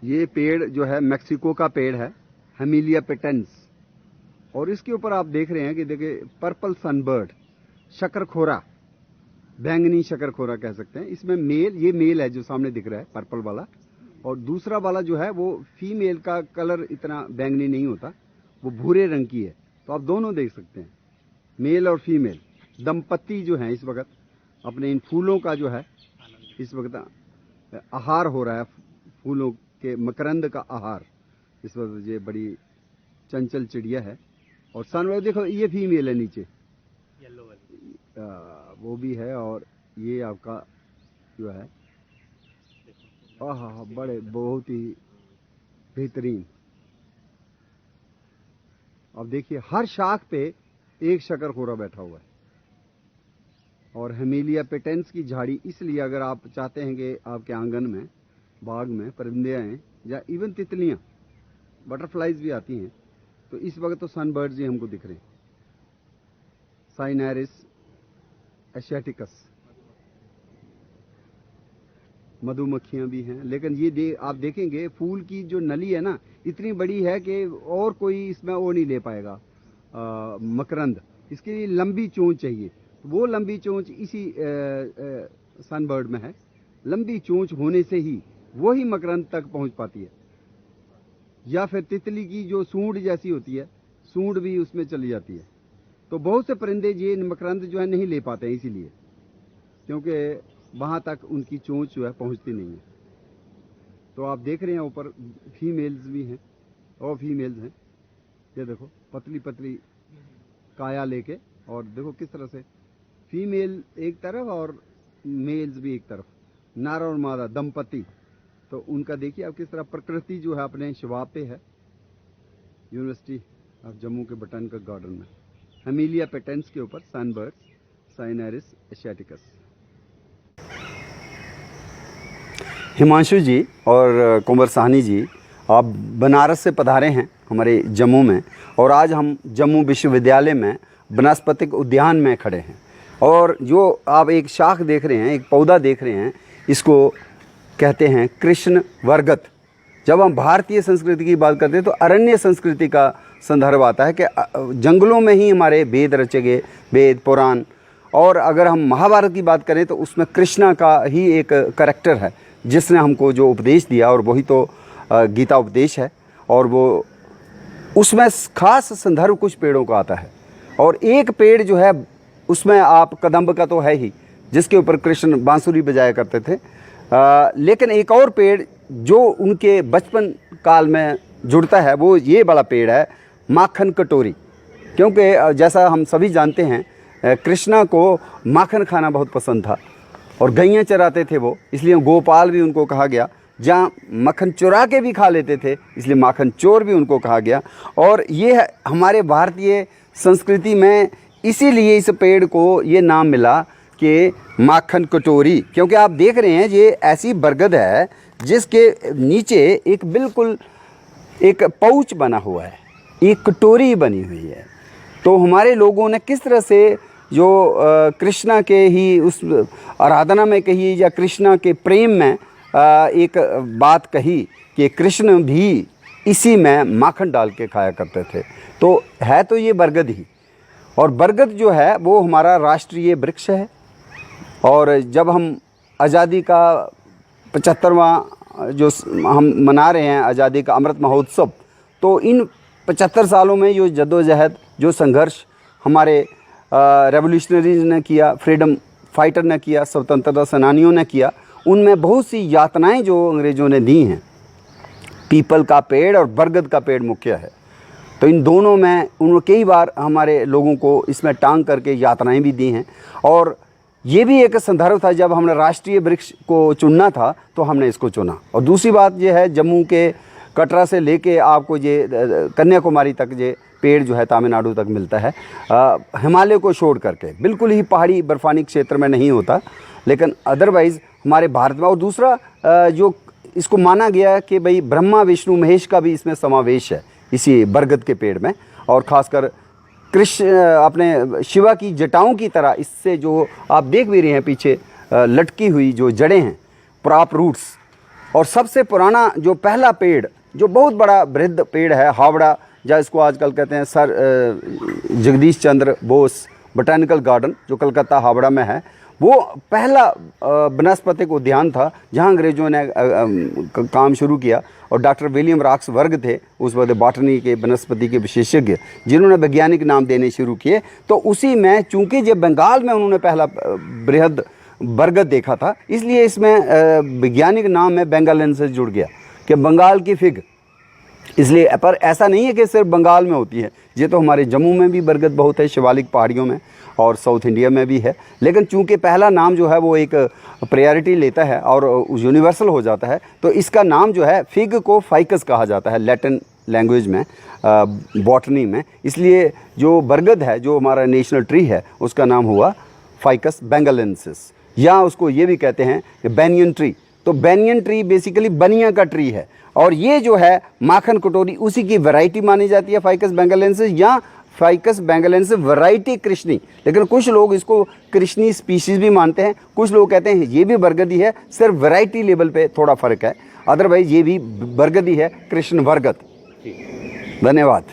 ये पेड़ जो है मैक्सिको का पेड़ है, हेमिलिया पेटेंस। और इसके ऊपर आप देख रहे हैं कि देखिए पर्पल सनबर्ड, शकरखोरा, बैंगनी शकरखोरा कह सकते हैं। इसमें ये मेल है जो सामने दिख रहा है पर्पल वाला, और दूसरा वाला जो है वो फीमेल का कलर इतना बैंगनी नहीं होता, वो भूरे रंग की है। तो आप दोनों देख सकते हैं, मेल और फीमेल दंपति जो है इस वक्त अपने इन फूलों का जो है इस वक्त आहार हो रहा है, फूलों के मकरंद का आहार। इस वक्त ये बड़ी चंचल चिड़िया है। और सनबर्ड देखो ये फीमेल है नीचे, येलो वाली वो भी है। और ये आपका जो है बड़े बहुत ही बेहतरीन। अब देखिए हर शाख पे एक शकरखोरा बैठा हुआ है। और हेमिलिया पेटेंस की झाड़ी इसलिए, अगर आप चाहते हैं कि आपके आंगन में, बाग में परिंदे आए या इवन तितलियां, बटरफ्लाइज भी आती हैं, तो इस वक्त तो सनबर्ड्स ही हमको दिख रहे हैं, साइनेरिस एशियाटिकस, मधुमक्खियां भी हैं। लेकिन ये आप देखेंगे फूल की जो नली है ना, इतनी बड़ी है कि और कोई इसमें वो नहीं ले पाएगा मकरंद। इसके लिए लंबी चोंच चाहिए। वो लंबी चोंच इसी सनबर्ड में है। लंबी चोंच होने से ही वो ही मकरंद तक पहुंच पाती है। या फिर तितली की जो सूंड जैसी होती है, सूंड भी उसमें चली जाती है। तो बहुत से परिंदे ये मकरंद जो है नहीं ले पाते हैं, इसीलिए, क्योंकि वहां तक उनकी चोंच जो है पहुंचती नहीं है। तो आप देख रहे हैं ऊपर फीमेल्स भी हैं और फीमेल्स हैं। ये देखो पतली पतली काया लेके, और देखो किस तरह से फीमेल एक तरफ और मेल्स भी एक तरफ, नर और मादा दंपति। तो उनका देखिए आप किस तरह प्रकृति जो है अपने शबाब पे है। यूनिवर्सिटी ऑफ जम्मू के बोटैनिकल गार्डन में हेमिलिया पेटेंस के ऊपर सनबर्ड्स, साइनेरिस एशियाटिकस। हिमांशु जी और कुंवर साहनी जी, आप बनारस से पधारे हैं हमारे जम्मू में, और आज हम जम्मू विश्वविद्यालय में वनस्पतिक उद्यान में खड़े हैं। और जो आप एक शाख देख रहे हैं, एक पौधा देख रहे हैं, इसको कहते हैं कृष्ण वर्गत। जब हम भारतीय संस्कृति की बात करते हैं तो अरण्य संस्कृति का संदर्भ आता है कि जंगलों में ही हमारे वेद रचे गए, वेद पुराण। और अगर हम महाभारत की बात करें तो उसमें कृष्णा का ही एक कैरेक्टर है जिसने हमको जो उपदेश दिया, और वही तो गीता उपदेश है। और वो उसमें खास संदर्भ कुछ पेड़ों का आता है। और एक पेड़ जो है उसमें आप कदम्ब का तो है ही, जिसके ऊपर कृष्ण बांसुरी बजाया करते थे। लेकिन एक और पेड़ जो उनके बचपन काल में जुड़ता है वो ये बड़ा पेड़ है, माखन कटोरी। क्योंकि जैसा हम सभी जानते हैं कृष्णा को माखन खाना बहुत पसंद था और गैयां चराते थे वो, इसलिए गोपाल भी उनको कहा गया। जहाँ मक्खन चुरा के भी खा लेते थे इसलिए माखन चोर भी उनको कहा गया। और ये हमारे भारतीय संस्कृति में इसीलिए इस पेड़ को ये नाम मिला कि माखन कटोरी। क्योंकि आप देख रहे हैं ये ऐसी बरगद है जिसके नीचे एक बिल्कुल एक पाउच बना हुआ है, एक कटोरी बनी हुई है। तो हमारे लोगों ने किस तरह से जो कृष्णा के ही उस आराधना में कही या कृष्णा के प्रेम में एक बात कही कि कृष्ण भी इसी में माखन डाल के खाया करते थे। तो है तो ये बरगद ही, और बरगद जो है वो हमारा राष्ट्रीय वृक्ष है। और जब हम आज़ादी का 75वां जो हम मना रहे हैं आज़ादी का अमृत महोत्सव, तो इन 75 सालों में जो जद्दोजहद, जो संघर्ष हमारे रेवोल्यूशनरीज ने किया, फ्रीडम फाइटर ने किया, स्वतंत्रता सेनानियों ने किया, उनमें बहुत सी यातनाएं जो अंग्रेज़ों ने दी हैं, पीपल का पेड़ और बरगद का पेड़ मुख्य है। तो इन दोनों में उन्होंने कई बार हमारे लोगों को इसमें टांग करके यातनाएं भी दी हैं। और ये भी एक संदर्भ था, जब हमने राष्ट्रीय वृक्ष को चुनना था तो हमने इसको चुना। और दूसरी बात ये है, जम्मू के कटरा से लेके आपको ये कन्याकुमारी तक ये पेड़ जो है तमिलनाडु तक मिलता है, हिमालय को छोड़ करके। बिल्कुल ही पहाड़ी बर्फानी क्षेत्र में नहीं होता, लेकिन अदरवाइज़ हमारे भारत में। और दूसरा जो इसको माना गया कि भाई ब्रह्मा विष्णु महेश का भी इसमें समावेश है इसी बरगद के पेड़ में। और ख़ासकर कृष्ण अपने शिवा की जटाओं की तरह इससे जो आप देख भी रहे हैं पीछे लटकी हुई जो जड़ें हैं, प्रॉप रूट्स, और सबसे पुराना जो पहला पेड़, जो बहुत बड़ा वृद्ध पेड़ है, हावड़ा, या इसको आजकल कहते हैं sir Jagdish Chandra Bose botanical garden, जो कलकत्ता हावड़ा में है, वो पहला वनस्पतिक उद्यान था जहाँ अंग्रेज़ों ने काम शुरू किया। और डॉक्टर विलियम रॉक्स वर्ग थे उस वक्त बॉटनी के, वनस्पति के विशेषज्ञ, जिन्होंने वैज्ञानिक नाम देने शुरू किए। तो उसी में, चूँकि जब बंगाल में उन्होंने पहला बृहद बरगद देखा था, इसलिए इसमें वैज्ञानिक नाम में बेंगालेंसिस जुड़ गया कि बंगाल की फिग। इसलिए, पर ऐसा नहीं है कि सिर्फ बंगाल में होती है, ये तो हमारे जम्मू में भी बरगद बहुत है, शिवालिक पहाड़ियों में, और साउथ इंडिया में भी है। लेकिन चूंकि पहला नाम जो है वो एक प्रायोरिटी लेता है और यूनिवर्सल हो जाता है, तो इसका नाम जो है, फिग को फाइकस कहा जाता है लैटिन लैंग्वेज में, बॉटनी में। इसलिए जो बरगद है, जो हमारा नेशनल ट्री है, उसका नाम हुआ फाइकस बेंगालेंसिस, या उसको ये भी कहते हैं कि बैनियन ट्री। तो बैनियन ट्री बेसिकली बनिया का ट्री है, और ये जो है माखन कटोरी, उसी की वैरायटी मानी जाती है फाइकस बेंगालेंसिस, या फाइकस बेंगालेंसिस वैरायटी कृष्णी। लेकिन कुछ लोग इसको कृष्णी स्पीशीज़ भी मानते हैं, कुछ लोग कहते हैं ये भी बरगदी है, सिर्फ वैरायटी लेवल पे थोड़ा फ़र्क है, अदरवाइज़ ये भी बरगदी है, कृष्ण बरगद। धन्यवाद।